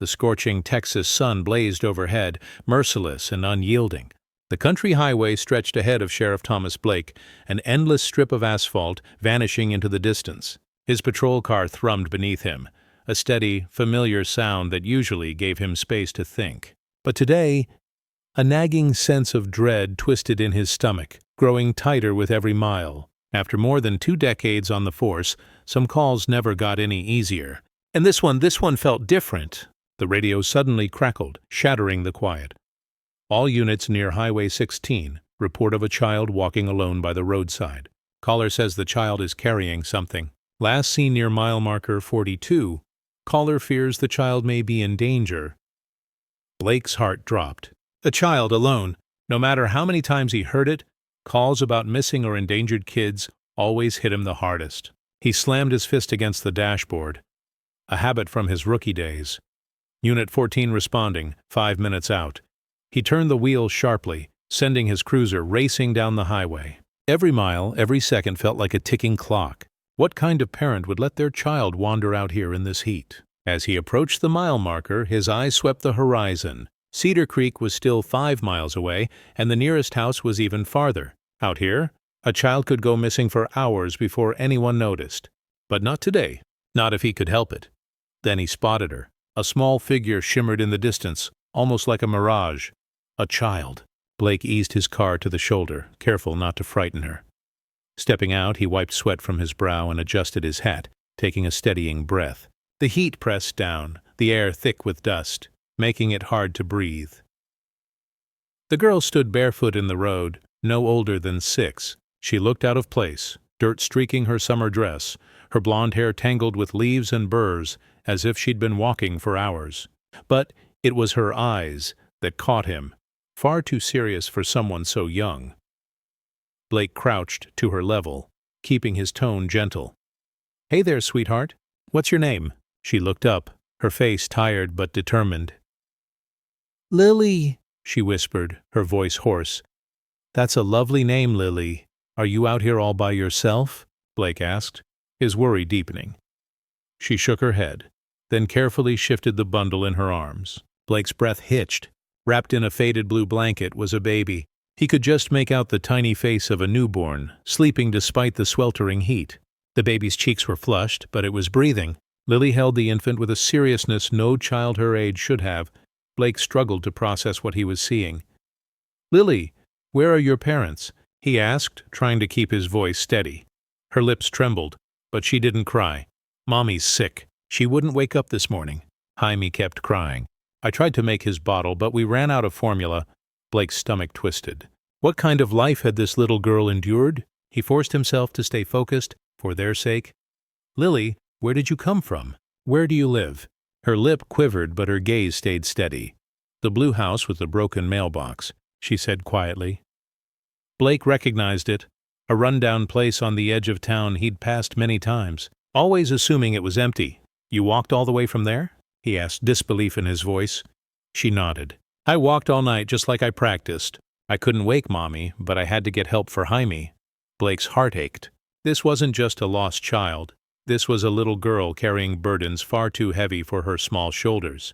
The scorching Texas sun blazed overhead, merciless and unyielding. The country highway stretched ahead of Sheriff Thomas Blake, an endless strip of asphalt vanishing into the distance. His patrol car thrummed beneath him, a steady, familiar sound that usually gave him space to think. But today, a nagging sense of dread twisted in his stomach, growing tighter with every mile. After more than 2 decades on the force, some calls never got any easier. And this one felt different. The radio suddenly crackled, shattering the quiet. All units near Highway 16 report of a child walking alone by the roadside. Caller says the child is carrying something. Last seen near mile marker 42. Caller fears the child may be in danger. Blake's heart dropped. A child alone. No matter how many times he heard it, calls about missing or endangered kids always hit him the hardest. He slammed his fist against the dashboard, a habit from his rookie days. Unit 14 responding, 5 minutes out. He turned the wheel sharply, sending his cruiser racing down the highway. Every mile, every second felt like a ticking clock. What kind of parent would let their child wander out here in this heat? As he approached the mile marker, his eyes swept the horizon. Cedar Creek was still 5 miles away, and the nearest house was even farther. Out here, a child could go missing for hours before anyone noticed. But not today. Not if he could help it. Then he spotted her. A small figure shimmered in the distance, almost like a mirage. A child. Blake eased his car to the shoulder, careful not to frighten her. Stepping out, he wiped sweat from his brow and adjusted his hat, taking a steadying breath. The heat pressed down, the air thick with dust, making it hard to breathe. The girl stood barefoot in the road, no older than 6. She looked out of place, dirt streaking her summer dress, her blonde hair tangled with leaves and burrs, as if she'd been walking for hours. But it was her eyes that caught him, far too serious for someone so young. Blake crouched to her level, keeping his tone gentle. "Hey there, sweetheart. What's your name?" She looked up, her face tired but determined. "Lily," she whispered, her voice hoarse. "That's a lovely name, Lily. Are you out here all by yourself?" Blake asked, his worry deepening. She shook her head, then carefully shifted the bundle in her arms. Blake's breath hitched. Wrapped in a faded blue blanket was a baby. He could just make out the tiny face of a newborn, sleeping despite the sweltering heat. The baby's cheeks were flushed, but it was breathing. Lily held the infant with a seriousness no child her age should have. Blake struggled to process what he was seeing. "Lily, where are your parents?" he asked, trying to keep his voice steady. Her lips trembled, but she didn't cry. "Mommy's sick. She wouldn't wake up this morning." Jaime kept crying. "I tried to make his bottle, but we ran out of formula." Blake's stomach twisted. What kind of life had this little girl endured? He forced himself to stay focused, for their sake. "Lily, where did you come from? Where do you live?" Her lip quivered, but her gaze stayed steady. "The blue house with the broken mailbox," she said quietly. Blake recognized it, a rundown place on the edge of town he'd passed many times, always assuming it was empty. "You walked all the way from there?" he asked, disbelief in his voice. She nodded. "I walked all night just like I practiced. I couldn't wake Mommy, but I had to get help for Jaime." Blake's heart ached. This wasn't just a lost child. This was a little girl carrying burdens far too heavy for her small shoulders.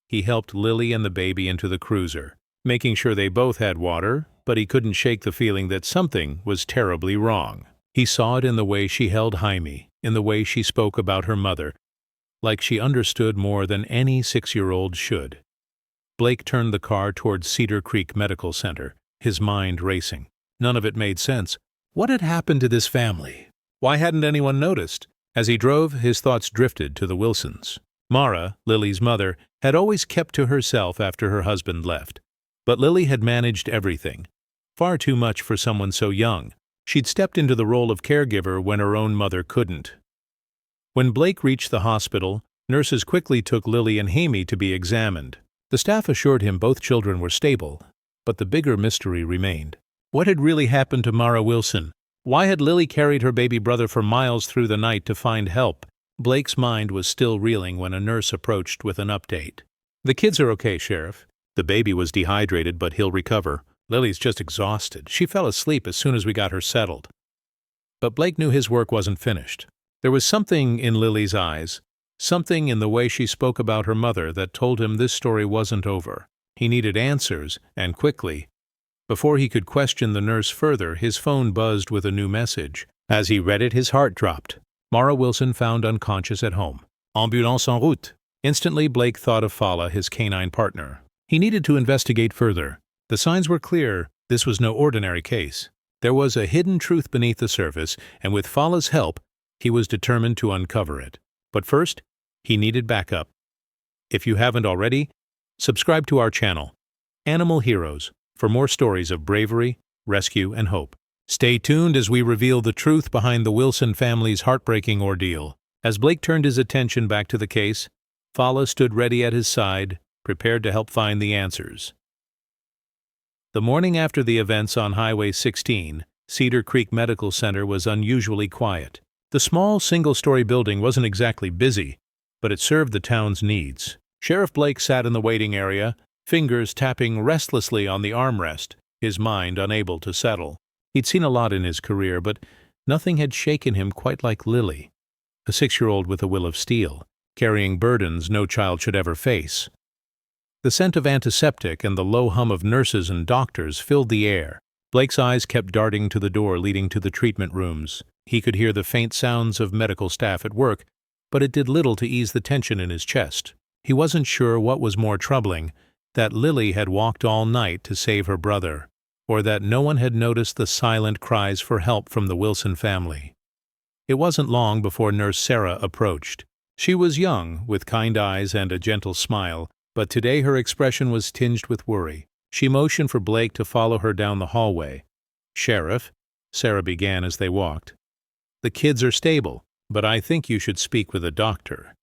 He helped Lily and the baby into the cruiser, making sure they both had water, but he couldn't shake the feeling that something was terribly wrong. He saw it in the way she held Jaime, in the way she spoke about her mother, like she understood more than any 6-year-old should. Blake turned the car towards Cedar Creek Medical Center, his mind racing. None of it made sense. What had happened to this family? Why hadn't anyone noticed? As he drove, his thoughts drifted to the Wilsons. Mara, Lily's mother, had always kept to herself after her husband left. But Lily had managed everything. Far too much for someone so young. She'd stepped into the role of caregiver when her own mother couldn't. When Blake reached the hospital, nurses quickly took Lily and Jaime to be examined. The staff assured him both children were stable, but the bigger mystery remained. What had really happened to Mara Wilson? Why had Lily carried her baby brother for miles through the night to find help? Blake's mind was still reeling when a nurse approached with an update. "The kids are okay, Sheriff. The baby was dehydrated, but he'll recover. Lily's just exhausted. She fell asleep as soon as we got her settled." But Blake knew his work wasn't finished. There was something in Lily's eyes, Something in the way she spoke about her mother that told him this story wasn't over. He needed answers, and quickly. Before he could question the nurse further, his phone buzzed with a new message. As he read it, his heart dropped. Mara Wilson found unconscious at home. Ambulance en route. Instantly, Blake thought of Fala, his canine partner. He needed to investigate further. The signs were clear. This was no ordinary case. There was a hidden truth beneath the surface, and with Fala's help, he was determined to uncover it. But first, he needed backup. If you haven't already, subscribe to our channel, Animal Heroes, for more stories of bravery, rescue, and hope. Stay tuned as we reveal the truth behind the Wilson family's heartbreaking ordeal. As Blake turned his attention back to the case, Fala stood ready at his side, prepared to help find the answers. The morning after the events on Highway 16, Cedar Creek Medical Center was unusually quiet. The small, single-story building wasn't exactly busy, but it served the town's needs. Sheriff Blake sat in the waiting area, fingers tapping restlessly on the armrest, his mind unable to settle. He'd seen a lot in his career, but nothing had shaken him quite like Lily, a 6-year-old with a will of steel, carrying burdens no child should ever face. The scent of antiseptic and the low hum of nurses and doctors filled the air. Blake's eyes kept darting to the door leading to the treatment rooms. He could hear the faint sounds of medical staff at work, but it did little to ease the tension in his chest. He wasn't sure what was more troubling, that Lily had walked all night to save her brother, or that no one had noticed the silent cries for help from the Wilson family. It wasn't long before Nurse Sarah approached. She was young, with kind eyes and a gentle smile, but today her expression was tinged with worry. She motioned for Blake to follow her down the hallway. "Sheriff," Sarah began as they walked, "the kids are stable, but I think you should speak with a doctor."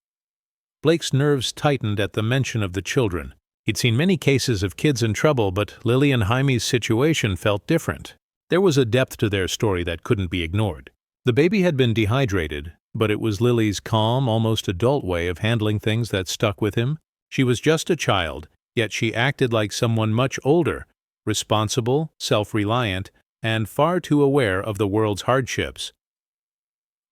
Blake's nerves tightened at the mention of the children. He'd seen many cases of kids in trouble, but Lily and Jaime's situation felt different. There was a depth to their story that couldn't be ignored. The baby had been dehydrated, but it was Lily's calm, almost adult way of handling things that stuck with him. She was just a child, yet she acted like someone much older, responsible, self-reliant, and far too aware of the world's hardships.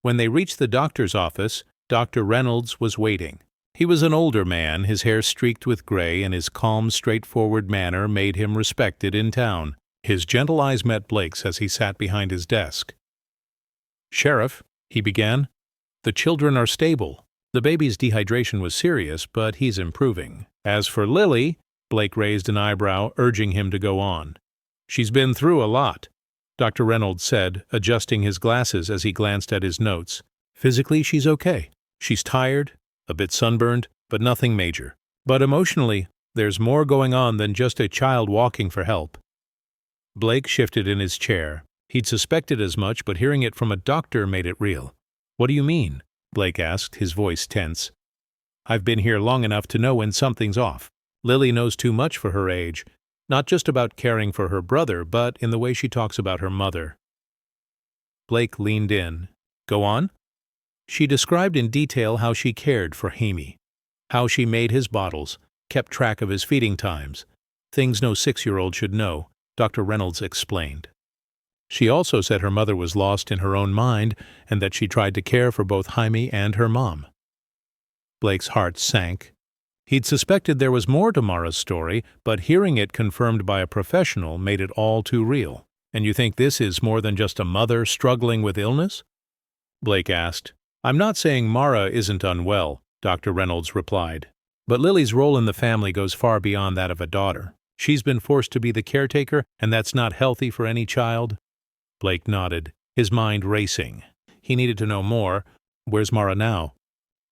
When they reached the doctor's office, Dr. Reynolds was waiting. He was an older man, his hair streaked with gray, and his calm, straightforward manner made him respected in town. His gentle eyes met Blake's as he sat behind his desk. "Sheriff," he began, "the children are stable. The baby's dehydration was serious, but he's improving. As for Lily," Blake raised an eyebrow, urging him to go on. "She's been through a lot," Dr. Reynolds said, adjusting his glasses as he glanced at his notes. "Physically, she's okay. She's tired, a bit sunburned, but nothing major. But emotionally, there's more going on than just a child walking for help." Blake shifted in his chair. He'd suspected as much, but hearing it from a doctor made it real. "What do you mean?" Blake asked, his voice tense. "I've been here long enough to know when something's off. Lily knows too much for her age, not just about caring for her brother, but in the way she talks about her mother." Blake leaned in. "Go on?" She described in detail how she cared for Jaime, how she made his bottles, kept track of his feeding times. Things no 6-year-old should know, Dr. Reynolds explained. She also said her mother was lost in her own mind and that she tried to care for both Jaime and her mom. Blake's heart sank. He'd suspected there was more to Mara's story, but hearing it confirmed by a professional made it all too real. "And you think this is more than just a mother struggling with illness?" Blake asked. "I'm not saying Mara isn't unwell," Dr. Reynolds replied. "But Lily's role in the family goes far beyond that of a daughter. She's been forced to be the caretaker, and that's not healthy for any child." Blake nodded, his mind racing. He needed to know more. "Where's Mara now?"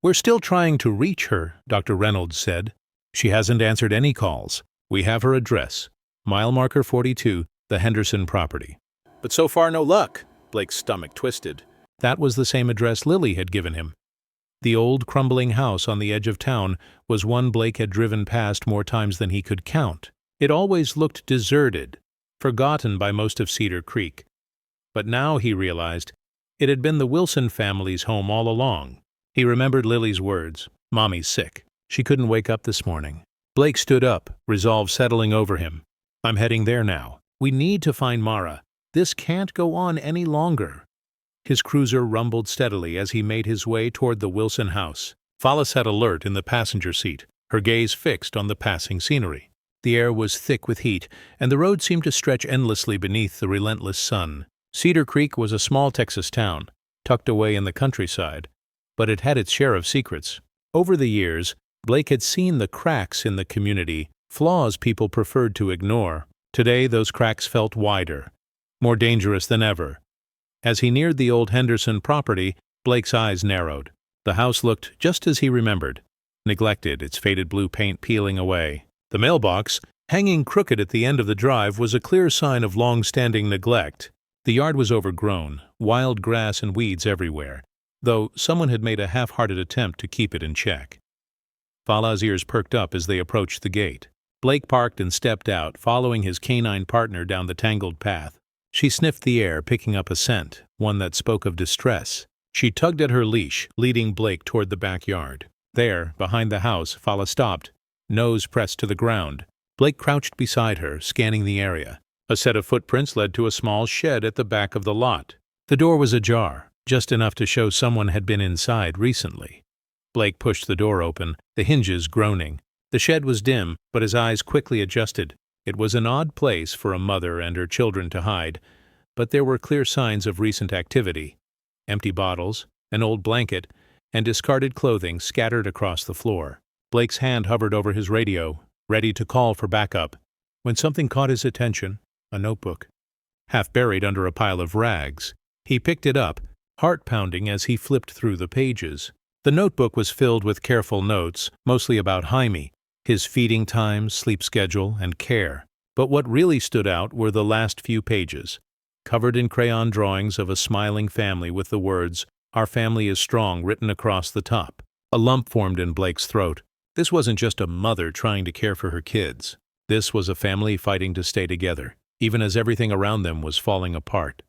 "We're still trying to reach her," Dr. Reynolds said. "She hasn't answered any calls. We have her address, mile marker 42, the Henderson property." "But so far no luck." Blake's stomach twisted. That was the same address Lily had given him. The old, crumbling house on the edge of town was one Blake had driven past more times than he could count. It always looked deserted, forgotten by most of Cedar Creek. But now, he realized, it had been the Wilson family's home all along. He remembered Lily's words, "Mommy's sick. She couldn't wake up this morning." Blake stood up, resolve settling over him. "I'm heading there now. We need to find Mara. This can't go on any longer." His cruiser rumbled steadily as he made his way toward the Wilson house. Fala sat alert in the passenger seat, her gaze fixed on the passing scenery. The air was thick with heat, and the road seemed to stretch endlessly beneath the relentless sun. Cedar Creek was a small Texas town, tucked away in the countryside, but it had its share of secrets. Over the years, Blake had seen the cracks in the community, flaws people preferred to ignore. Today, those cracks felt wider, more dangerous than ever. As he neared the old Henderson property, Blake's eyes narrowed. The house looked just as he remembered, neglected, its faded blue paint peeling away. The mailbox, hanging crooked at the end of the drive, was a clear sign of long-standing neglect. The yard was overgrown, wild grass and weeds everywhere, though someone had made a half-hearted attempt to keep it in check. Fala's ears perked up as they approached the gate. Blake parked and stepped out, following his canine partner down the tangled path. She sniffed the air, picking up a scent, one that spoke of distress. She tugged at her leash, leading Blake toward the backyard. There, behind the house, Fala stopped, nose pressed to the ground. Blake crouched beside her, scanning the area. A set of footprints led to a small shed at the back of the lot. The door was ajar, just enough to show someone had been inside recently. Blake pushed the door open, the hinges groaning. The shed was dim, but his eyes quickly adjusted. It was an odd place for a mother and her children to hide, but there were clear signs of recent activity. Empty bottles, an old blanket, and discarded clothing scattered across the floor. Blake's hand hovered over his radio, ready to call for backup, when something caught his attention, a notebook. Half buried under a pile of rags, he picked it up, heart pounding as he flipped through the pages. The notebook was filled with careful notes, mostly about Jaime, his feeding times, sleep schedule, and care. But what really stood out were the last few pages, covered in crayon drawings of a smiling family with the words, "Our family is strong," written across the top. A lump formed in Blake's throat. This wasn't just a mother trying to care for her kids. This was a family fighting to stay together, even as everything around them was falling apart.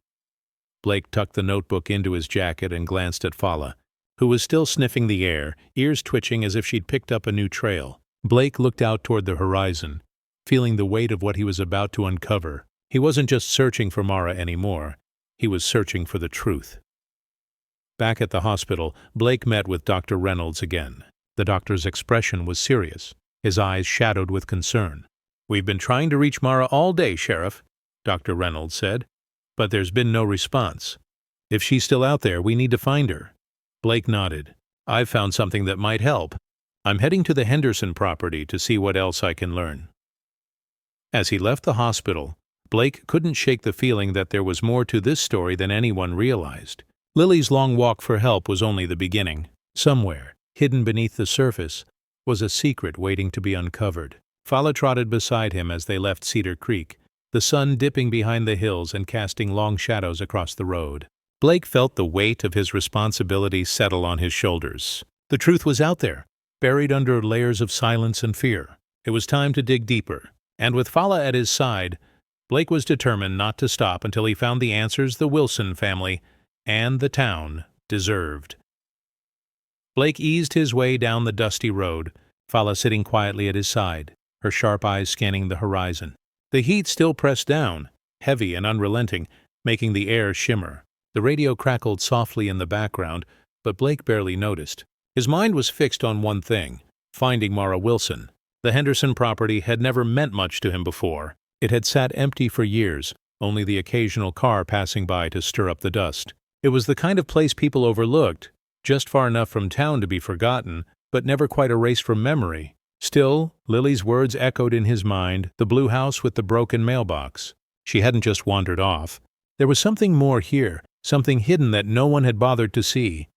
Blake tucked the notebook into his jacket and glanced at Fala, who was still sniffing the air, ears twitching as if she'd picked up a new trail. Blake looked out toward the horizon, feeling the weight of what he was about to uncover. He wasn't just searching for Mara anymore. He was searching for the truth. Back at the hospital, Blake met with Dr. Reynolds again. The doctor's expression was serious, his eyes shadowed with concern. "We've been trying to reach Mara all day, Sheriff," Dr. Reynolds said, "but there's been no response. If she's still out there, we need to find her." Blake nodded. "I've found something that might help. I'm heading to the Henderson property to see what else I can learn." As he left the hospital, Blake couldn't shake the feeling that there was more to this story than anyone realized. Lily's long walk for help was only the beginning. Somewhere, hidden beneath the surface, was a secret waiting to be uncovered. Fala trotted beside him as they left Cedar Creek, the sun dipping behind the hills and casting long shadows across the road. Blake felt the weight of his responsibility settle on his shoulders. The truth was out there, buried under layers of silence and fear. It was time to dig deeper, and with Fala at his side, Blake was determined not to stop until he found the answers the Wilson family and the town deserved. Blake eased his way down the dusty road, Fala sitting quietly at his side, her sharp eyes scanning the horizon. The heat still pressed down, heavy and unrelenting, making the air shimmer. The radio crackled softly in the background, but Blake barely noticed. His mind was fixed on one thing, finding Mara Wilson. The Henderson property had never meant much to him before. It had sat empty for years, only the occasional car passing by to stir up the dust. It was the kind of place people overlooked, just far enough from town to be forgotten, but never quite erased from memory. Still, Lily's words echoed in his mind, the blue house with the broken mailbox. She hadn't just wandered off. There was something more here, something hidden that no one had bothered to see.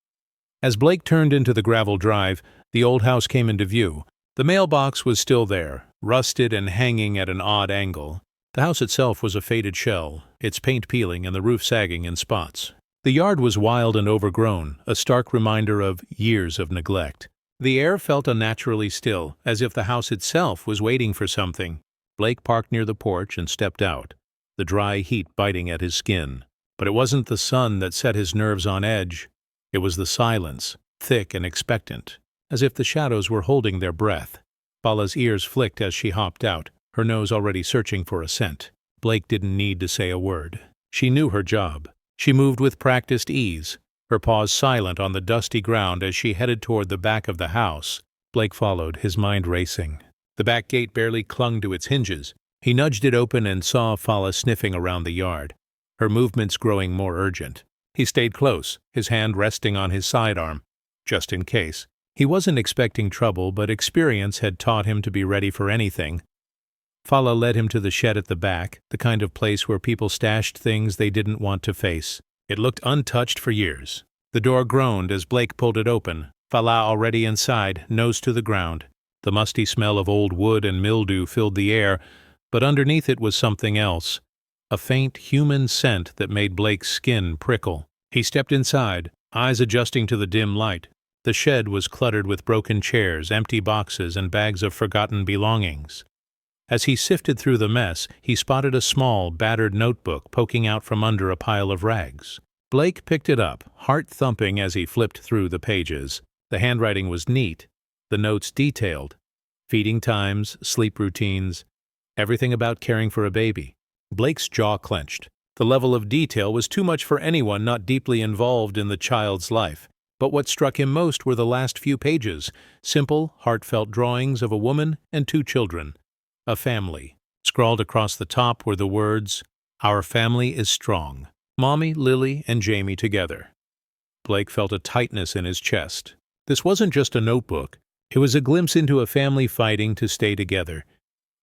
As Blake turned into the gravel drive, the old house came into view. The mailbox was still there, rusted and hanging at an odd angle. The house itself was a faded shell, its paint peeling and the roof sagging in spots. The yard was wild and overgrown, a stark reminder of years of neglect. The air felt unnaturally still, as if the house itself was waiting for something. Blake parked near the porch and stepped out, the dry heat biting at his skin. But it wasn't the sun that set his nerves on edge. It was the silence, thick and expectant, as if the shadows were holding their breath. Fala's ears flicked as she hopped out, her nose already searching for a scent. Blake didn't need to say a word. She knew her job. She moved with practiced ease, her paws silent on the dusty ground as she headed toward the back of the house. Blake followed, his mind racing. The back gate barely clung to its hinges. He nudged it open and saw Fala sniffing around the yard, her movements growing more urgent. He stayed close, his hand resting on his sidearm, just in case. He wasn't expecting trouble, but experience had taught him to be ready for anything. Fala led him to the shed at the back, the kind of place where people stashed things they didn't want to face. It looked untouched for years. The door groaned as Blake pulled it open, Fala already inside, nose to the ground. The musty smell of old wood and mildew filled the air, but underneath it was something else. A faint human scent that made Blake's skin prickle. He stepped inside, eyes adjusting to the dim light. The shed was cluttered with broken chairs, empty boxes, and bags of forgotten belongings. As he sifted through the mess, he spotted a small, battered notebook poking out from under a pile of rags. Blake picked it up, heart thumping as he flipped through the pages. The handwriting was neat, the notes detailed. Feeding times, sleep routines, everything about caring for a baby. Blake's jaw clenched. The level of detail was too much for anyone not deeply involved in the child's life. But what struck him most were the last few pages, simple, heartfelt drawings of a woman and 2 children. A family. Scrawled across the top were the words, "Our family is strong. Mommy, Lily, and Jamie together." Blake felt a tightness in his chest. This wasn't just a notebook. It was a glimpse into a family fighting to stay together,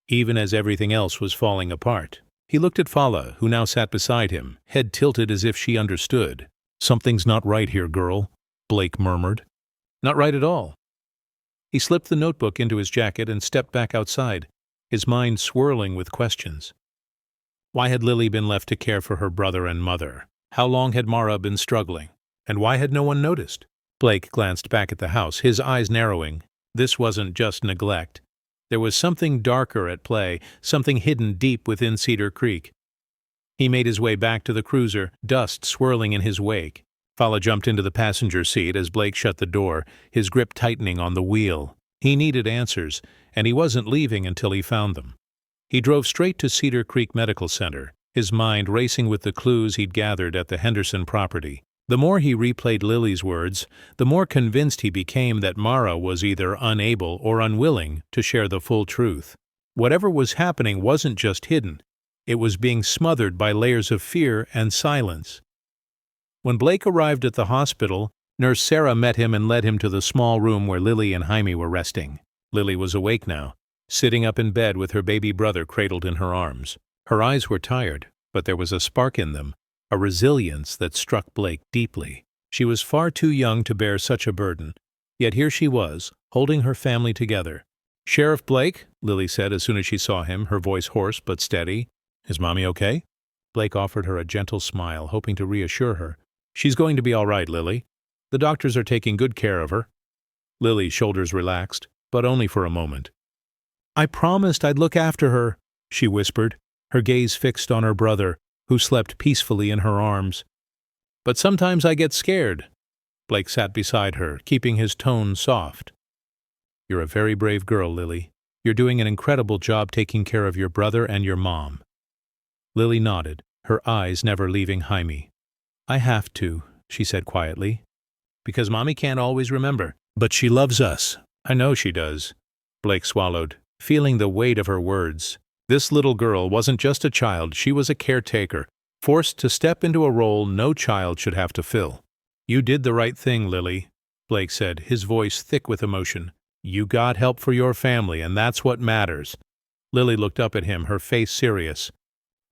even as everything else was falling apart. He looked at Fala, who now sat beside him, head tilted as if she understood. "Something's not right here, girl," Blake murmured. "Not right at all." He slipped the notebook into his jacket and stepped back outside, his mind swirling with questions. Why had Lily been left to care for her brother and mother? How long had Mara been struggling? And why had no one noticed? Blake glanced back at the house, his eyes narrowing. This wasn't just neglect. There was something darker at play, something hidden deep within Cedar Creek. He made his way back to the cruiser, dust swirling in his wake. Fala jumped into the passenger seat as Blake shut the door, his grip tightening on the wheel. He needed answers, and he wasn't leaving until he found them. He drove straight to Cedar Creek Medical Center, his mind racing with the clues he'd gathered at the Henderson property. The more he replayed Lily's words, the more convinced he became that Mara was either unable or unwilling to share the full truth. Whatever was happening wasn't just hidden. It was being smothered by layers of fear and silence. When Blake arrived at the hospital, Nurse Sarah met him and led him to the small room where Lily and Jaime were resting. Lily was awake now, sitting up in bed with her baby brother cradled in her arms. Her eyes were tired, but there was a spark in them, a resilience that struck Blake deeply. She was far too young to bear such a burden, yet here she was, holding her family together. "Sheriff Blake," Lily said as soon as she saw him, her voice hoarse but steady. "Is Mommy okay?" Blake offered her a gentle smile, hoping to reassure her. "She's going to be all right, Lily. The doctors are taking good care of her." Lily's shoulders relaxed, but only for a moment. "I promised I'd look after her," she whispered, her gaze fixed on her brother, who slept peacefully in her arms. "But sometimes I get scared." Blake sat beside her, keeping his tone soft. "You're a very brave girl, Lily. You're doing an incredible job taking care of your brother and your mom." Lily nodded, her eyes never leaving Jaime. "I have to," she said quietly, "because Mommy can't always remember. But she loves us. I know she does." Blake swallowed, feeling the weight of her words. This little girl wasn't just a child, she was a caretaker, forced to step into a role no child should have to fill. "You did the right thing, Lily," Blake said, his voice thick with emotion. "You got help for your family, and that's what matters." Lily looked up at him, her face serious.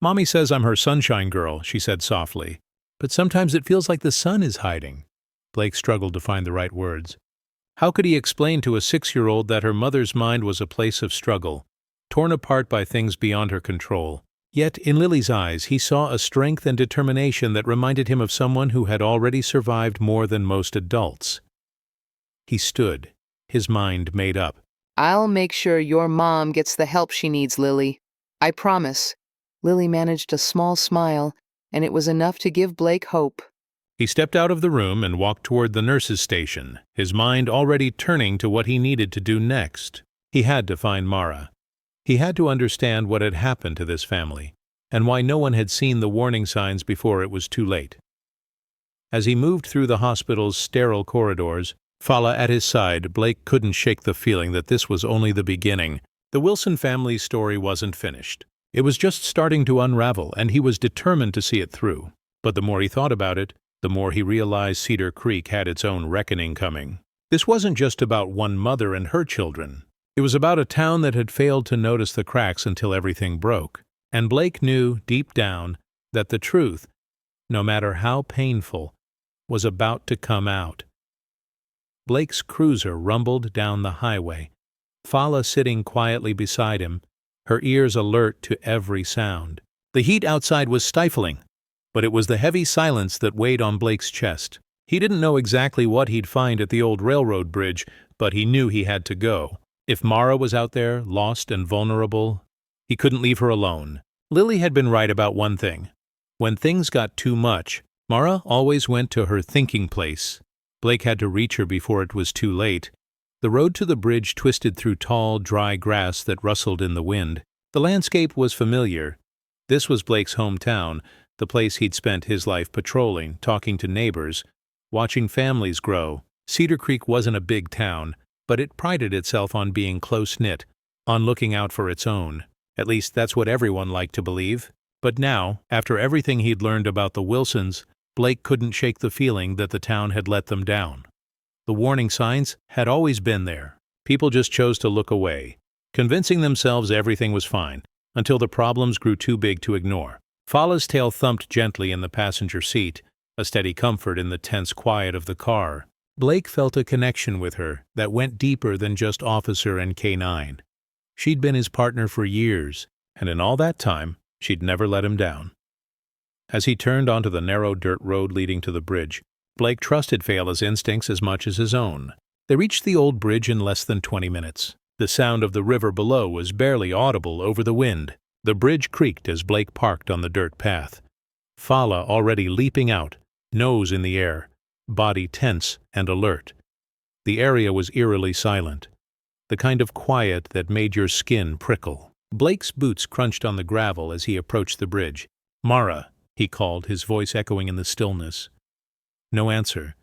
"Mommy says I'm her sunshine girl," she said softly. "But sometimes it feels like the sun is hiding." Blake struggled to find the right words. How could he explain to a 6-year-old that her mother's mind was a place of struggle, torn apart by things beyond her control? Yet in Lily's eyes he saw a strength and determination that reminded him of someone who had already survived more than most adults. He stood, his mind made up. "I'll make sure your mom gets the help she needs, Lily. I promise." Lily managed a small smile, and it was enough to give Blake hope. He stepped out of the room and walked toward the nurse's station, his mind already turning to what he needed to do next. He had to find Mara. He had to understand what had happened to this family, and why no one had seen the warning signs before it was too late. As he moved through the hospital's sterile corridors, Fala at his side, Blake couldn't shake the feeling that this was only the beginning. The Wilson family's story wasn't finished. It was just starting to unravel, and he was determined to see it through. But the more he thought about it, the more he realized Cedar Creek had its own reckoning coming. This wasn't just about one mother and her children. It was about a town that had failed to notice the cracks until everything broke. And Blake knew, deep down, that the truth, no matter how painful, was about to come out. Blake's cruiser rumbled down the highway, Fala sitting quietly beside him, her ears alert to every sound. The heat outside was stifling, but it was the heavy silence that weighed on Blake's chest. He didn't know exactly what he'd find at the old railroad bridge, but he knew he had to go. If Mara was out there, lost and vulnerable, he couldn't leave her alone. Lily had been right about one thing. When things got too much, Mara always went to her thinking place. Blake had to reach her before it was too late. The road to the bridge twisted through tall, dry grass that rustled in the wind. The landscape was familiar. This was Blake's hometown, the place he'd spent his life patrolling, talking to neighbors, watching families grow. Cedar Creek wasn't a big town, but it prided itself on being close-knit, on looking out for its own. At least that's what everyone liked to believe. But now, after everything he'd learned about the Wilsons, Blake couldn't shake the feeling that the town had let them down. The warning signs had always been there. People just chose to look away, convincing themselves everything was fine, until the problems grew too big to ignore. Fala's tail thumped gently in the passenger seat, a steady comfort in the tense quiet of the car. Blake felt a connection with her that went deeper than just officer and K9. She'd been his partner for years, and in all that time, she'd never let him down. As he turned onto the narrow dirt road leading to the bridge, Blake trusted Fala's instincts as much as his own. They reached the old bridge in less than 20 minutes. The sound of the river below was barely audible over the wind. The bridge creaked as Blake parked on the dirt path. Fala already leaping out, nose in the air, body tense and alert. The area was eerily silent, the kind of quiet that made your skin prickle. Blake's boots crunched on the gravel as he approached the bridge. "Mara," he called, his voice echoing in the stillness. No answer.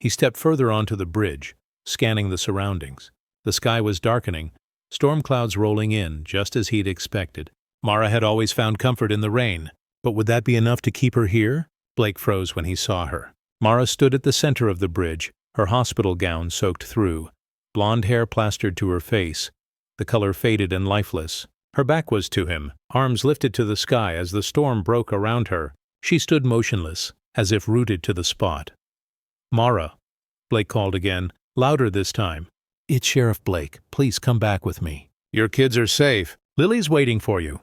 He stepped further onto the bridge, scanning the surroundings. The sky was darkening, storm clouds rolling in, just as he'd expected. Mara had always found comfort in the rain, but would that be enough to keep her here? Blake froze when he saw her. Mara stood at the center of the bridge, her hospital gown soaked through, blonde hair plastered to her face, the color faded and lifeless. Her back was to him, arms lifted to the sky as the storm broke around her. She stood motionless, as if rooted to the spot. "Mara," Blake called again, louder this time. "It's Sheriff Blake. Please come back with me." "Your kids are safe. Lily's waiting for you."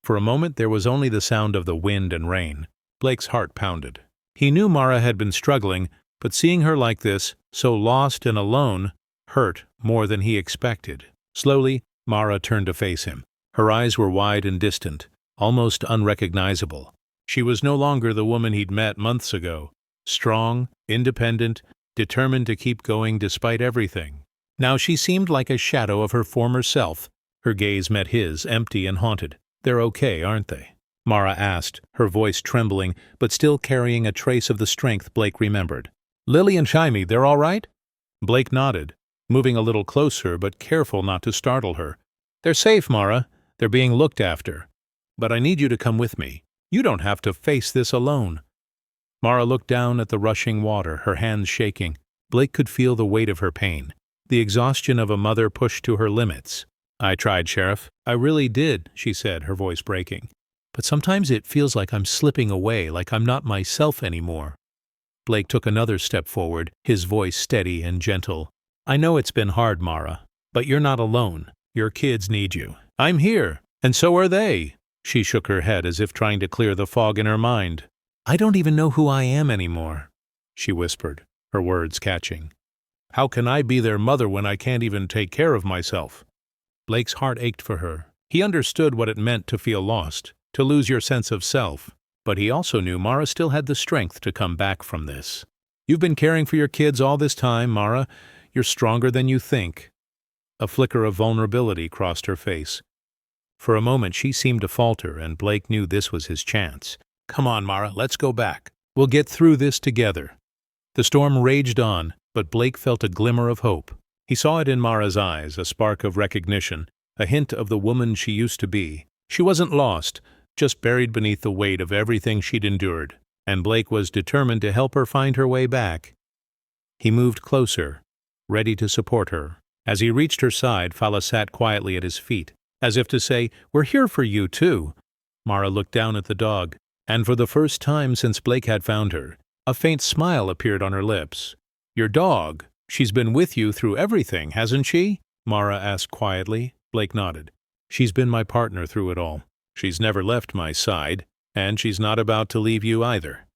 For a moment there was only the sound of the wind and rain. Blake's heart pounded. He knew Mara had been struggling, but seeing her like this, so lost and alone, hurt more than he expected. Slowly, Mara turned to face him. Her eyes were wide and distant, almost unrecognizable. She was no longer the woman he'd met months ago, strong, independent, determined to keep going despite everything. Now she seemed like a shadow of her former self. Her gaze met his, empty and haunted. "They're okay, aren't they?" Mara asked, her voice trembling, but still carrying a trace of the strength Blake remembered. "Lily and Shymi, they're all right?" Blake nodded, moving a little closer but careful not to startle her. "They're safe, Mara. They're being looked after. But I need you to come with me. You don't have to face this alone." Mara looked down at the rushing water, her hands shaking. Blake could feel the weight of her pain, the exhaustion of a mother pushed to her limits. "I tried, Sheriff. I really did," she said, her voice breaking. "But sometimes it feels like I'm slipping away, like I'm not myself anymore." Blake took another step forward, his voice steady and gentle. "I know it's been hard, Mara, but you're not alone. Your kids need you. I'm here, and so are they." She shook her head as if trying to clear the fog in her mind. "I don't even know who I am anymore," she whispered, her words catching. "How can I be their mother when I can't even take care of myself?" Blake's heart ached for her. He understood what it meant to feel lost, to lose your sense of self. But he also knew Mara still had the strength to come back from this. "You've been caring for your kids all this time, Mara. You're stronger than you think." A flicker of vulnerability crossed her face. For a moment she seemed to falter, and Blake knew this was his chance. "Come on, Mara, let's go back." We'll get through this together." The storm raged on, but Blake felt a glimmer of hope. He saw it in Mara's eyes, a spark of recognition, a hint of the woman she used to be. She wasn't lost, just buried beneath the weight of everything she'd endured, and Blake was determined to help her find her way back. He moved closer, ready to support her. As he reached her side, Fala sat quietly at his feet, as if to say, "We're here for you, too." Mara looked down at the dog, and for the first time since Blake had found her, a faint smile appeared on her lips. "Your dog? She's been with you through everything, hasn't she?" Mara asked quietly. Blake nodded. "She's been my partner through it all. She's never left my side, and she's not about to leave you either."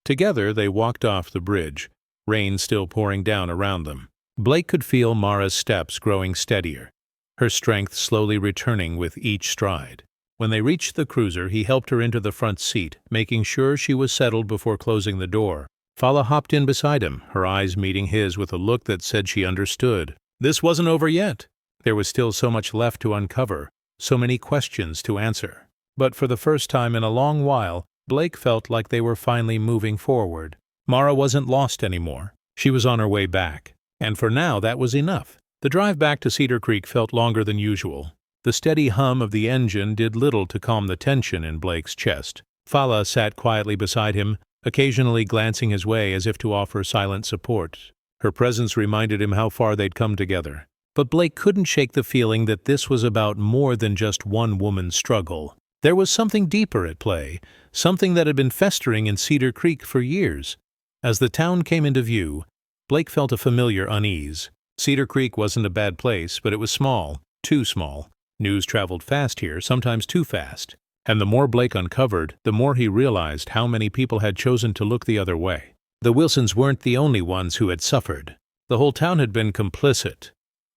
Together they walked off the bridge, rain still pouring down around them. Blake could feel Mara's steps growing steadier, her strength slowly returning with each stride. When they reached the cruiser, he helped her into the front seat, making sure she was settled before closing the door. Fala hopped in beside him, her eyes meeting his with a look that said she understood. This wasn't over yet. There was still so much left to uncover, so many questions to answer. But for the first time in a long while, Blake felt like they were finally moving forward. Mara wasn't lost anymore. She was on her way back. And for now, that was enough. The drive back to Cedar Creek felt longer than usual. The steady hum of the engine did little to calm the tension in Blake's chest. Fala sat quietly beside him, occasionally glancing his way as if to offer silent support. Her presence reminded him how far they'd come together. But Blake couldn't shake the feeling that this was about more than just one woman's struggle. There was something deeper at play, something that had been festering in Cedar Creek for years. As the town came into view, Blake felt a familiar unease. Cedar Creek wasn't a bad place, but it was small, too small. News traveled fast here, sometimes too fast. And the more Blake uncovered, the more he realized how many people had chosen to look the other way. The Wilsons weren't the only ones who had suffered. The whole town had been complicit,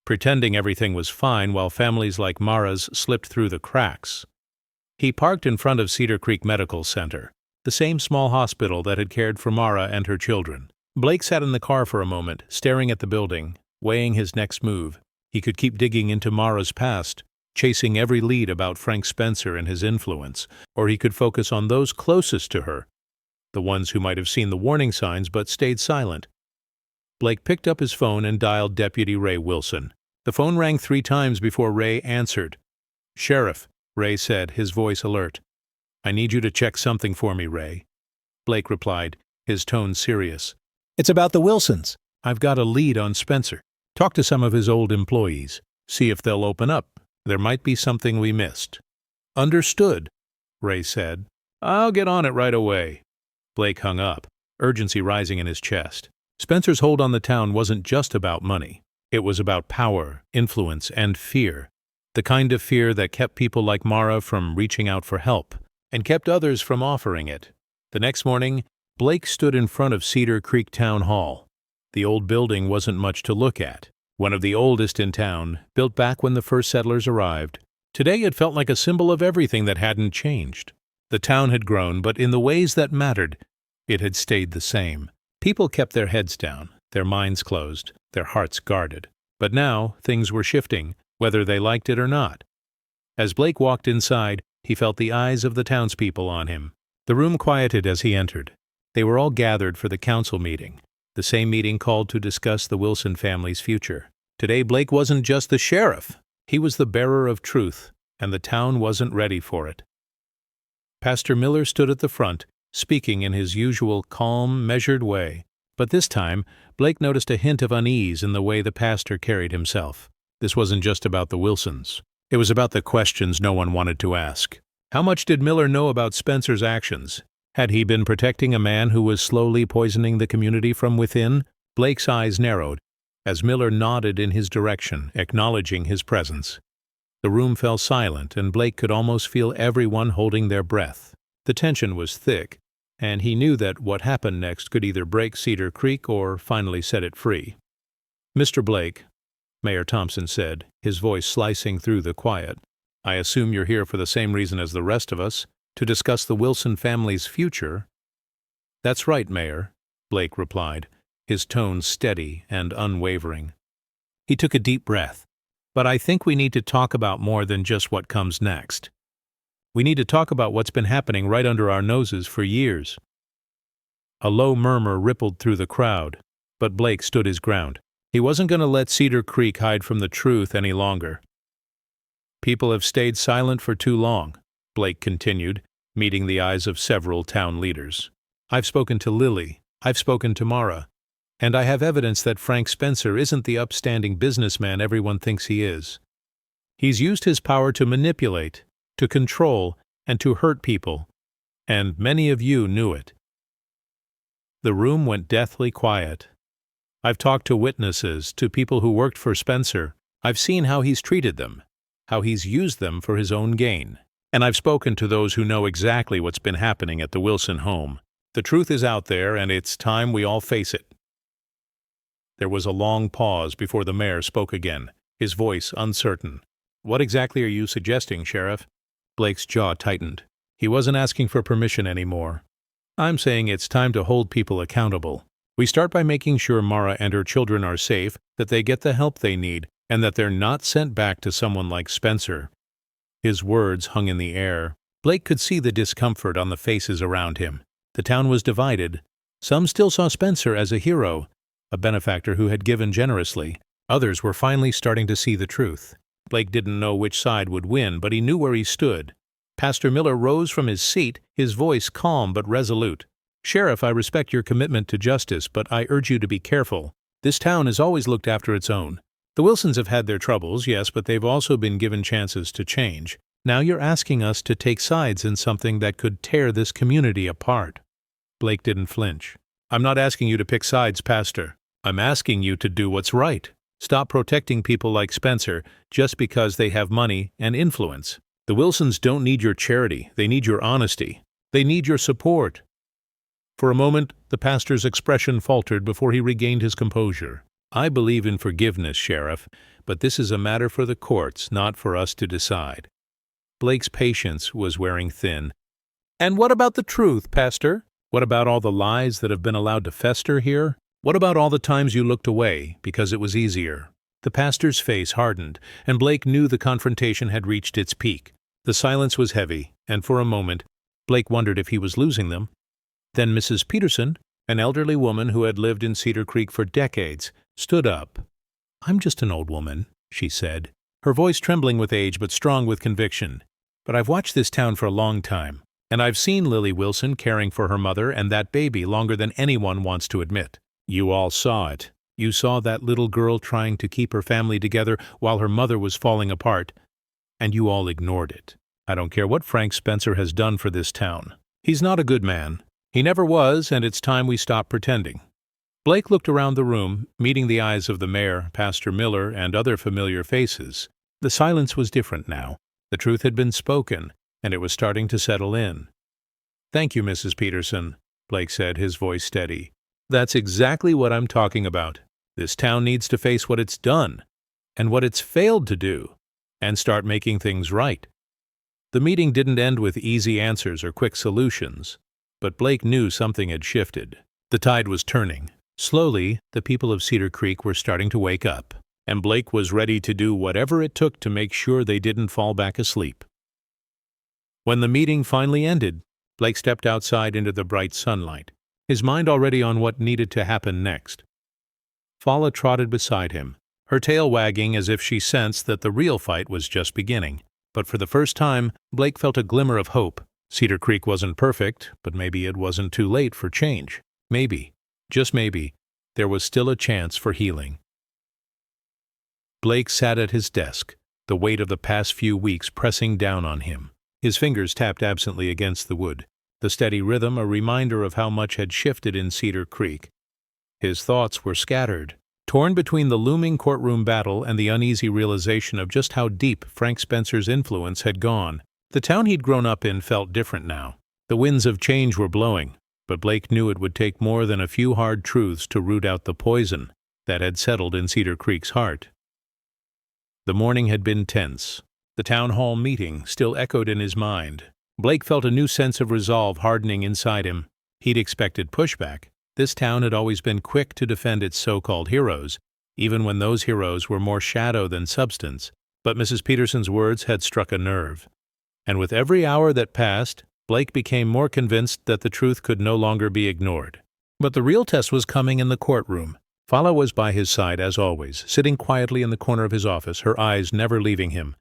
pretending everything was fine while families like Mara's slipped through the cracks. He parked in front of Cedar Creek Medical Center, the same small hospital that had cared for Mara and her children. Blake sat in the car for a moment, staring at the building, weighing his next move. He could keep digging into Mara's past, chasing every lead about Frank Spencer and his influence, or he could focus on those closest to her, the ones who might have seen the warning signs but stayed silent. Blake picked up his phone and dialed Deputy Ray Wilson. The phone rang 3 times before Ray answered. "Sheriff," Ray said, his voice alert. "I need you to check something for me, Ray." Blake replied, his tone serious. "It's about the Wilsons. I've got a lead on Spencer. Talk to some of his old employees. See if they'll open up. There might be something we missed." "Understood," Ray said. "I'll get on it right away." Blake hung up, urgency rising in his chest. Spencer's hold on the town wasn't just about money. It was about power, influence, and fear. The kind of fear that kept people like Mara from reaching out for help, and kept others from offering it. The next morning, Blake stood in front of Cedar Creek Town Hall. The old building wasn't much to look at. One of the oldest in town, built back when the first settlers arrived. Today it felt like a symbol of everything that hadn't changed. The town had grown, but in the ways that mattered, it had stayed the same. People kept their heads down, their minds closed, their hearts guarded. But now, things were shifting, whether they liked it or not. As Blake walked inside, he felt the eyes of the townspeople on him. The room quieted as he entered. They were all gathered for the council meeting, the same meeting called to discuss the Wilson family's future. Today Blake wasn't just the sheriff. He was the bearer of truth, and the town wasn't ready for it. Pastor Miller stood at the front, speaking in his usual calm, measured way. But this time, Blake noticed a hint of unease in the way the pastor carried himself. This wasn't just about the Wilsons. It was about the questions no one wanted to ask. How much did Miller know about Spencer's actions? Had he been protecting a man who was slowly poisoning the community from within? Blake's eyes narrowed as Miller nodded in his direction, acknowledging his presence. The room fell silent, and Blake could almost feel everyone holding their breath. The tension was thick, and he knew that what happened next could either break Cedar Creek or finally set it free. "Mr. Blake," Mayor Thompson said, his voice slicing through the quiet, "I assume you're here for the same reason as the rest of us, to discuss the Wilson family's future." "That's right, Mayor," Blake replied, his tone steady and unwavering. He took a deep breath. "But I think we need to talk about more than just what comes next. We need to talk about what's been happening right under our noses for years." A low murmur rippled through the crowd, but Blake stood his ground. He wasn't going to let Cedar Creek hide from the truth any longer. People have stayed silent for too long, Blake continued, meeting the eyes of several town leaders. I've spoken to Lily, I've spoken to Mara, and I have evidence that Frank Spencer isn't the upstanding businessman everyone thinks he is. He's used his power to manipulate, to control, and to hurt people, and many of you knew it. The room went deathly quiet. I've talked to witnesses, to people who worked for Spencer. I've seen how he's treated them, how he's used them for his own gain. And I've spoken to those who know exactly what's been happening at the Wilson home. The truth is out there, and it's time we all face it. There was a long pause before the mayor spoke again, his voice uncertain. What exactly are you suggesting, Sheriff? Blake's jaw tightened. He wasn't asking for permission anymore. I'm saying it's time to hold people accountable. We start by making sure Mara and her children are safe, that they get the help they need, and that they're not sent back to someone like Spencer. His words hung in the air. Blake could see the discomfort on the faces around him. The town was divided. Some still saw Spencer as a hero, a benefactor who had given generously. Others were finally starting to see the truth. Blake didn't know which side would win, but he knew where he stood. Pastor Miller rose from his seat, his voice calm but resolute. Sheriff, I respect your commitment to justice, but I urge you to be careful. This town has always looked after its own. The Wilsons have had their troubles, yes, but they've also been given chances to change. Now you're asking us to take sides in something that could tear this community apart. Blake didn't flinch. I'm not asking you to pick sides, Pastor. I'm asking you to do what's right. Stop protecting people like Spencer just because they have money and influence. The Wilsons don't need your charity. They need your honesty. They need your support. For a moment, the pastor's expression faltered before he regained his composure. I believe in forgiveness, Sheriff, but this is a matter for the courts, not for us to decide. Blake's patience was wearing thin. And what about the truth, Pastor? What about all the lies that have been allowed to fester here? What about all the times you looked away because it was easier? The pastor's face hardened, and Blake knew the confrontation had reached its peak. The silence was heavy, and for a moment, Blake wondered if he was losing them. Then Mrs. Peterson, an elderly woman who had lived in Cedar Creek for decades, stood up. I'm just an old woman, she said, her voice trembling with age but strong with conviction. But I've watched this town for a long time, and I've seen Lily Wilson caring for her mother and that baby longer than anyone wants to admit. You all saw it. You saw that little girl trying to keep her family together while her mother was falling apart, and you all ignored it. I don't care what Frank Spencer has done for this town. He's not a good man. He never was, and it's time we stop pretending. Blake looked around the room, meeting the eyes of the mayor, Pastor Miller, and other familiar faces. The silence was different now. The truth had been spoken, and it was starting to settle in. Thank you, Mrs. Peterson, Blake said, his voice steady. That's exactly what I'm talking about. This town needs to face what it's done, and what it's failed to do, and start making things right. The meeting didn't end with easy answers or quick solutions, but Blake knew something had shifted. The tide was turning. Slowly, the people of Cedar Creek were starting to wake up, and Blake was ready to do whatever it took to make sure they didn't fall back asleep. When the meeting finally ended, Blake stepped outside into the bright sunlight, his mind already on what needed to happen next. Fala trotted beside him, her tail wagging as if she sensed that the real fight was just beginning. But for the first time, Blake felt a glimmer of hope. Cedar Creek wasn't perfect, but maybe it wasn't too late for change. Maybe, just maybe, there was still a chance for healing. Blake sat at his desk, the weight of the past few weeks pressing down on him. His fingers tapped absently against the wood, the steady rhythm a reminder of how much had shifted in Cedar Creek. His thoughts were scattered, torn between the looming courtroom battle and the uneasy realization of just how deep Frank Spencer's influence had gone. The town he'd grown up in felt different now. The winds of change were blowing, but Blake knew it would take more than a few hard truths to root out the poison that had settled in Cedar Creek's heart. The morning had been tense. The town hall meeting still echoed in his mind. Blake felt a new sense of resolve hardening inside him. He'd expected pushback. This town had always been quick to defend its so-called heroes, even when those heroes were more shadow than substance. But Mrs. Peterson's words had struck a nerve. And with every hour that passed, Blake became more convinced that the truth could no longer be ignored. But the real test was coming in the courtroom. Fala was by his side as always, sitting quietly in the corner of his office, her eyes never leaving him,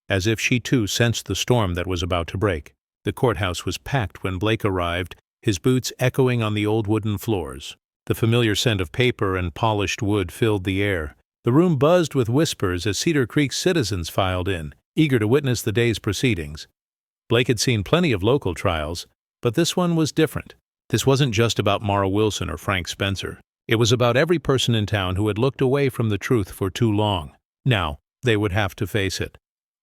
as if she too sensed the storm that was about to break. The courthouse was packed when Blake arrived, his boots echoing on the old wooden floors. The familiar scent of paper and polished wood filled the air. The room buzzed with whispers as Cedar Creek citizens filed in, eager to witness the day's proceedings. Blake had seen plenty of local trials, but this one was different. This wasn't just about Mara Wilson or Frank Spencer. It was about every person in town who had looked away from the truth for too long. Now, they would have to face it.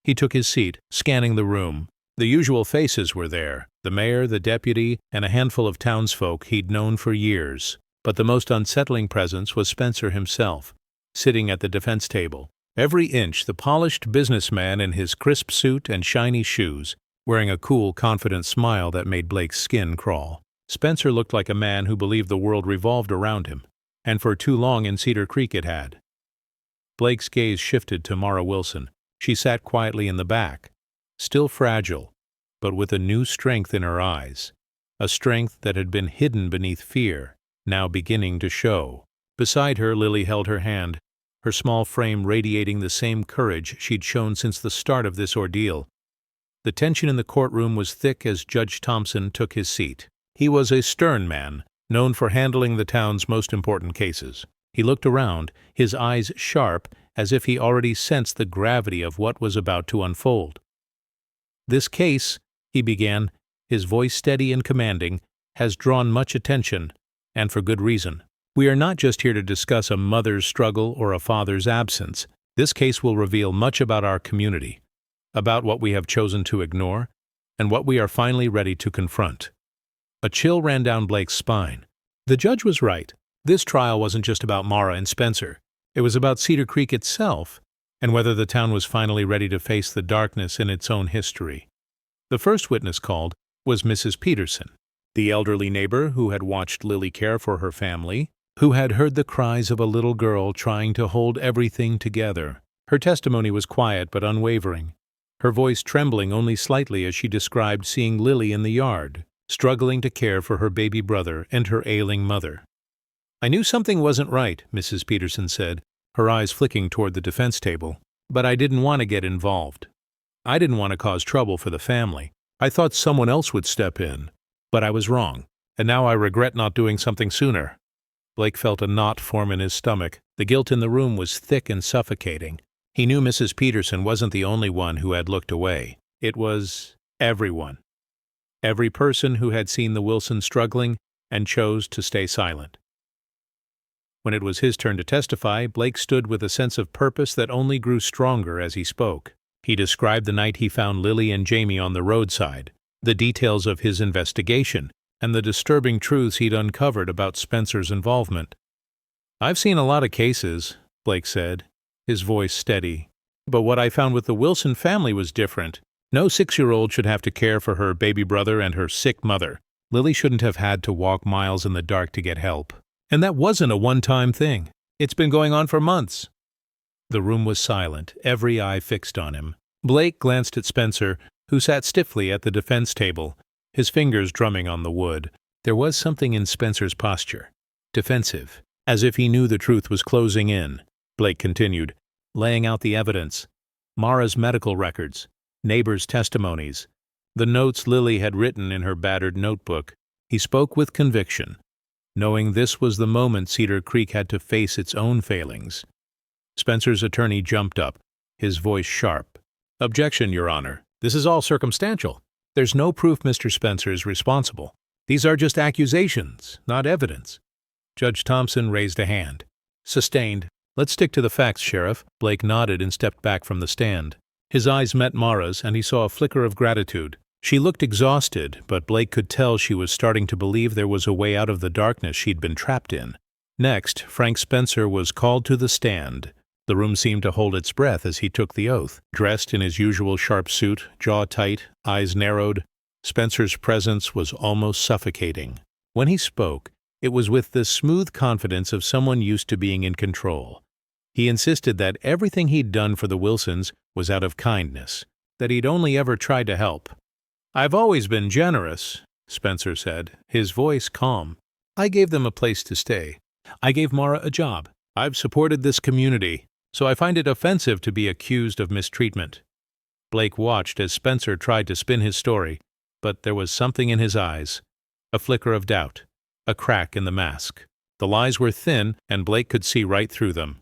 He took his seat, scanning the room. The usual faces were there, the mayor, the deputy, and a handful of townsfolk he'd known for years. But the most unsettling presence was Spencer himself, sitting at the defense table. Every inch the polished businessman in his crisp suit and shiny shoes, wearing a cool, confident smile that made Blake's skin crawl. Spencer looked like a man who believed the world revolved around him, and for too long in Cedar Creek it had. Blake's gaze shifted to Mara Wilson. She sat quietly in the back, still fragile, but with a new strength in her eyes, a strength that had been hidden beneath fear, now beginning to show. Beside her, Lily held her hand, her small frame radiating the same courage she'd shown since the start of this ordeal. The tension in the courtroom was thick as Judge Thompson took his seat. He was a stern man, known for handling the town's most important cases. He looked around, his eyes sharp, as if he already sensed the gravity of what was about to unfold. "This case," he began, his voice steady and commanding, "has drawn much attention, and for good reason. We are not just here to discuss a mother's struggle or a father's absence. This case will reveal much about our community, about what we have chosen to ignore, and what we are finally ready to confront." A chill ran down Blake's spine. The judge was right. This trial wasn't just about Mara and Spencer. It was about Cedar Creek itself, and whether the town was finally ready to face the darkness in its own history. The first witness called was Mrs. Peterson, the elderly neighbor who had watched Lily care for her family, who had heard the cries of a little girl trying to hold everything together. Her testimony was quiet but unwavering, her voice trembling only slightly as she described seeing Lily in the yard, struggling to care for her baby brother and her ailing mother. "I knew something wasn't right," Mrs. Peterson said, her eyes flicking toward the defense table, "but I didn't want to get involved. I didn't want to cause trouble for the family. I thought someone else would step in, but I was wrong, and now I regret not doing something sooner." Blake felt a knot form in his stomach. The guilt in the room was thick and suffocating. He knew Mrs. Peterson wasn't the only one who had looked away. It was everyone. Every person who had seen the Wilsons struggling and chose to stay silent. When it was his turn to testify, Blake stood with a sense of purpose that only grew stronger as he spoke. He described the night he found Lily and Jamie on the roadside, the details of his investigation, and the disturbing truths he'd uncovered about Spencer's involvement. "I've seen a lot of cases," Blake said, his voice steady. "But what I found with the Wilson family was different. No 6-year-old should have to care for her baby brother and her sick mother. Lily shouldn't have had to walk miles in the dark to get help. And that wasn't a one-time thing. It's been going on for months." The room was silent, every eye fixed on him. Blake glanced at Spencer, who sat stiffly at the defense table, his fingers drumming on the wood. There was something in Spencer's posture, defensive, as if he knew the truth was closing in. Blake continued, laying out the evidence, Mara's medical records, neighbors' testimonies, the notes Lily had written in her battered notebook. He spoke with conviction, knowing this was the moment Cedar Creek had to face its own failings. Spencer's attorney jumped up, his voice sharp. "Objection, Your Honor. This is all circumstantial. There's no proof Mr. Spencer is responsible. These are just accusations, not evidence." Judge Thompson raised a hand. "Sustained. Let's stick to the facts, Sheriff." Blake nodded and stepped back from the stand. His eyes met Mara's, and he saw a flicker of gratitude. She looked exhausted, but Blake could tell she was starting to believe there was a way out of the darkness she'd been trapped in. Next, Frank Spencer was called to the stand. The room seemed to hold its breath as he took the oath. Dressed in his usual sharp suit, jaw tight, eyes narrowed, Spencer's presence was almost suffocating. When he spoke, it was with the smooth confidence of someone used to being in control. He insisted that everything he'd done for the Wilsons was out of kindness, that he'd only ever tried to help. "I've always been generous," Spencer said, his voice calm. I gave them a place to stay. I gave Mara a job. I've supported this community, so I find it offensive to be accused of mistreatment." Blake watched as Spencer tried to spin his story, but there was something in his eyes, a flicker of doubt, a crack in the mask. The lies were thin, and Blake could see right through them.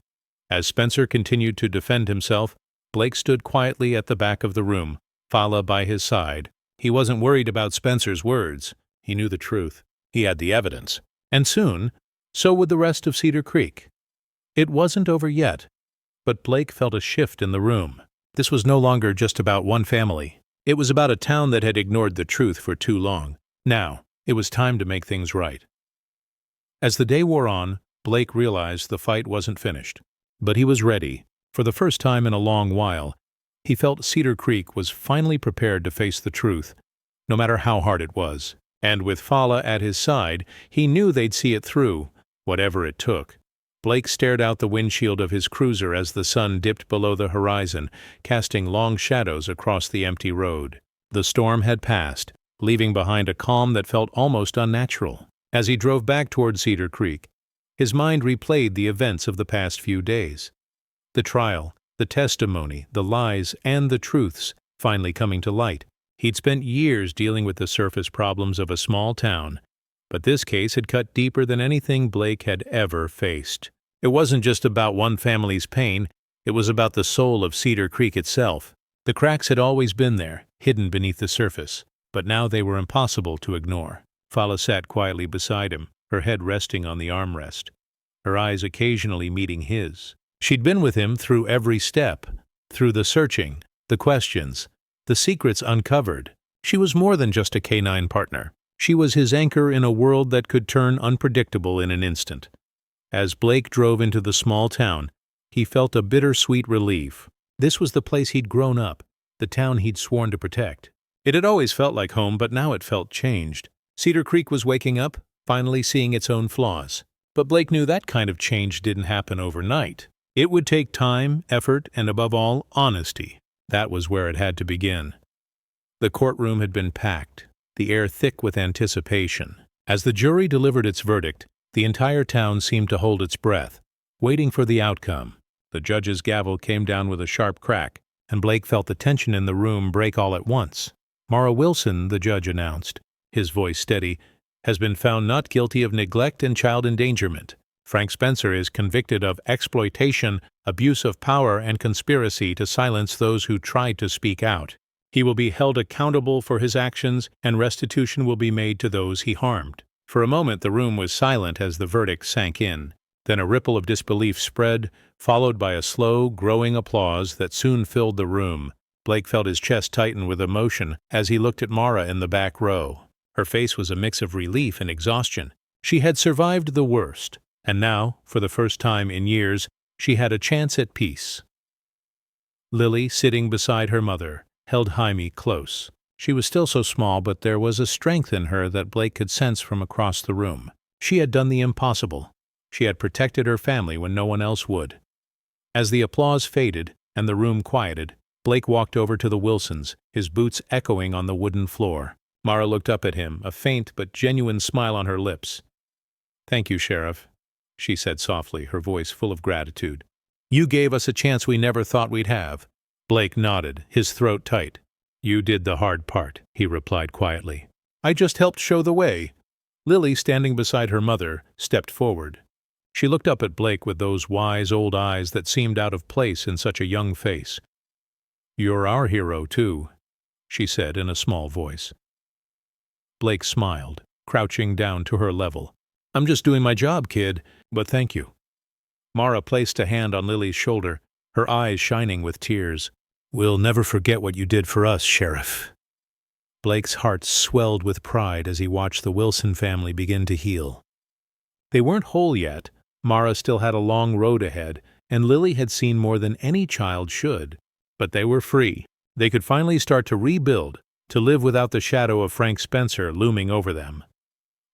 As Spencer continued to defend himself, Blake stood quietly at the back of the room, Fala by his side. He wasn't worried about Spencer's words. He knew the truth. He had the evidence. And soon, so would the rest of Cedar Creek. It wasn't over yet, but Blake felt a shift in the room. This was no longer just about one family. It was about a town that had ignored the truth for too long. Now, it was time to make things right. As the day wore on, Blake realized the fight wasn't finished. But he was ready. For the first time in a long while, he felt Cedar Creek was finally prepared to face the truth, no matter how hard it was. And with Fala at his side, he knew they'd see it through, whatever it took. Blake stared out the windshield of his cruiser as the sun dipped below the horizon, casting long shadows across the empty road. The storm had passed, leaving behind a calm that felt almost unnatural. As he drove back toward Cedar Creek, his mind replayed the events of the past few days. The trial, the testimony, the lies, and the truths finally coming to light. He'd spent years dealing with the surface problems of a small town, but this case had cut deeper than anything Blake had ever faced. It wasn't just about one family's pain, it was about the soul of Cedar Creek itself. The cracks had always been there, hidden beneath the surface, but now they were impossible to ignore. Fala sat quietly beside him, her head resting on the armrest, her eyes occasionally meeting his. She'd been with him through every step, through the searching, the questions, the secrets uncovered. She was more than just a canine partner. She was his anchor in a world that could turn unpredictable in an instant. As Blake drove into the small town, he felt a bittersweet relief. This was the place he'd grown up, the town he'd sworn to protect. It had always felt like home, but now it felt changed. Cedar Creek was waking up, finally seeing its own flaws. But Blake knew that kind of change didn't happen overnight. It would take time, effort, and above all, honesty. That was where it had to begin. The courtroom had been packed, the air thick with anticipation. As the jury delivered its verdict, the entire town seemed to hold its breath, waiting for the outcome. The judge's gavel came down with a sharp crack, and Blake felt the tension in the room break all at once. "Mara Wilson," the judge announced, his voice steady, "has been found not guilty of neglect and child endangerment. Frank Spencer is convicted of exploitation, abuse of power, and conspiracy to silence those who tried to speak out. He will be held accountable for his actions, and restitution will be made to those he harmed." For a moment the room was silent as the verdict sank in. Then a ripple of disbelief spread, followed by a slow, growing applause that soon filled the room. Blake felt his chest tighten with emotion as he looked at Mara in the back row. Her face was a mix of relief and exhaustion. She had survived the worst, and now, for the first time in years, she had a chance at peace. Lily, sitting beside her mother, held Jaime close. She was still so small, but there was a strength in her that Blake could sense from across the room. She had done the impossible. She had protected her family when no one else would. As the applause faded and the room quieted, Blake walked over to the Wilsons, his boots echoing on the wooden floor. Mara looked up at him, a faint but genuine smile on her lips. "Thank you, Sheriff," she said softly, her voice full of gratitude. "You gave us a chance we never thought we'd have." Blake nodded, his throat tight. "You did the hard part," he replied quietly. "I just helped show the way." Lily, standing beside her mother, stepped forward. She looked up at Blake with those wise old eyes that seemed out of place in such a young face. "You're our hero, too," she said in a small voice. Blake smiled, crouching down to her level. "I'm just doing my job, kid, but thank you." Mara placed a hand on Lily's shoulder, her eyes shining with tears. "We'll never forget what you did for us, Sheriff." Blake's heart swelled with pride as he watched the Wilson family begin to heal. They weren't whole yet. Mara still had a long road ahead, and Lily had seen more than any child should. But they were free. They could finally start to rebuild, to live without the shadow of Frank Spencer looming over them.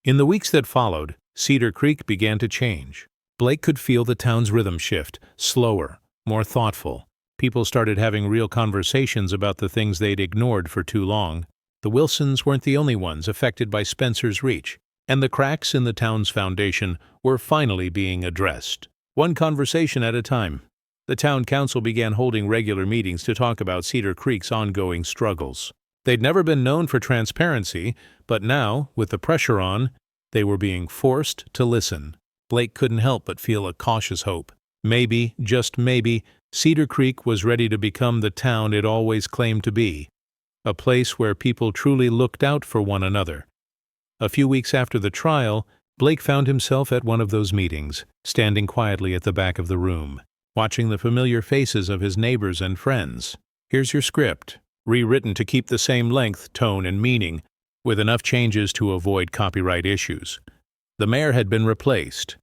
In the weeks that followed, Cedar Creek began to change. Blake could feel the town's rhythm shift, slower, more thoughtful. People started having real conversations about the things they'd ignored for too long. The Wilsons weren't the only ones affected by Spencer's reach. and the cracks in the town's foundation were finally being addressed. One conversation at a time. The town council began holding regular meetings to talk about Cedar Creek's ongoing struggles. They'd never been known for transparency, but now, with the pressure on, they were being forced to listen. Blake couldn't help but feel a cautious hope. Maybe, just maybe, Cedar Creek was ready to become the town it always claimed to be, a place where people truly looked out for one another. A few weeks after the trial, Blake found himself at one of those meetings, standing quietly at the back of the room, watching the familiar faces of his neighbors and friends. Here's your script, rewritten to keep the same length, tone, and meaning, with enough changes to avoid copyright issues. The mayor had been replaced,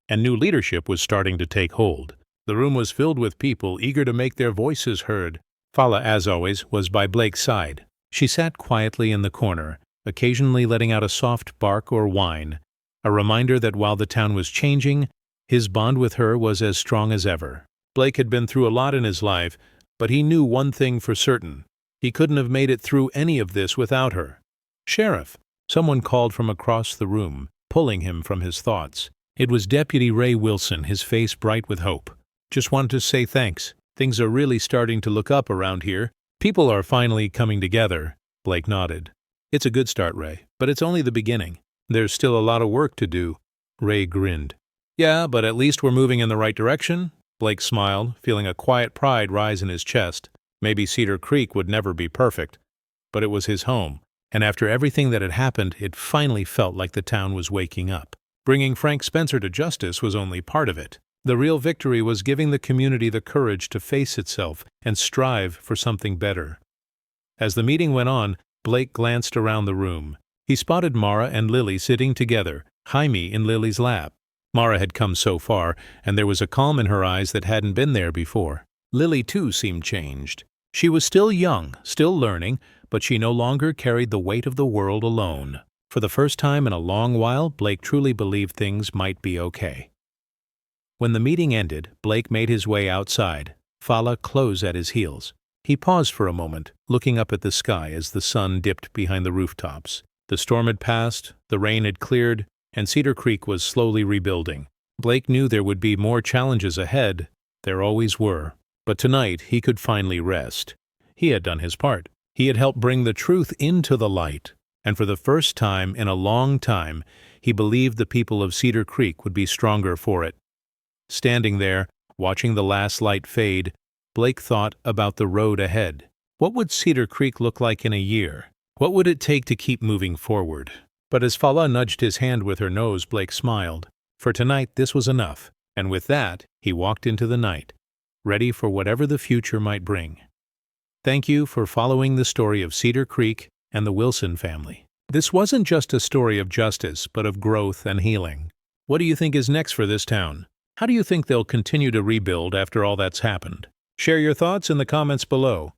and new leadership was starting to take hold. The room was filled with people eager to make their voices heard. Fala, as always, was by Blake's side. She sat quietly in the corner, occasionally letting out a soft bark or whine, a reminder that while the town was changing, his bond with her was as strong as ever. Blake had been through a lot in his life, but he knew one thing for certain. He couldn't have made it through any of this without her. "Sheriff," someone called from across the room, pulling him from his thoughts. It was Deputy Ray Wilson, his face bright with hope. "Just wanted to say thanks. Things are really starting to look up around here. People are finally coming together." Blake nodded. "It's a good start, Ray, but it's only the beginning. There's still a lot of work to do." Ray grinned. "Yeah, but at least we're moving in the right direction." Blake smiled, feeling a quiet pride rise in his chest. Maybe Cedar Creek would never be perfect, but it was his home, and after everything that had happened, it finally felt like the town was waking up. Bringing Frank Spencer to justice was only part of it. The real victory was giving the community the courage to face itself and strive for something better. As the meeting went on, Blake glanced around the room. He spotted Mara and Lily sitting together, Jaime in Lily's lap. Mara had come so far, and there was a calm in her eyes that hadn't been there before. Lily, too, seemed changed. She was still young, still learning, but she no longer carried the weight of the world alone. For the first time in a long while, Blake truly believed things might be okay. When the meeting ended, Blake made his way outside, Fala close at his heels. He paused for a moment, looking up at the sky as the sun dipped behind the rooftops. The storm had passed, the rain had cleared, and Cedar Creek was slowly rebuilding. Blake knew there would be more challenges ahead. There always were. But tonight he could finally rest. He had done his part. He had helped bring the truth into the light. And for the first time in a long time, he believed the people of Cedar Creek would be stronger for it. Standing there, watching the last light fade, Blake thought about the road ahead. What would Cedar Creek look like in a year? What would it take to keep moving forward? But as Fala nudged his hand with her nose, Blake smiled. For tonight, this was enough. And with that, he walked into the night, ready for whatever the future might bring. Thank you for following the story of Cedar Creek and the Wilson family. This wasn't just a story of justice, but of growth and healing. What do you think is next for this town? How do you think they'll continue to rebuild after all that's happened? Share your thoughts in the comments below.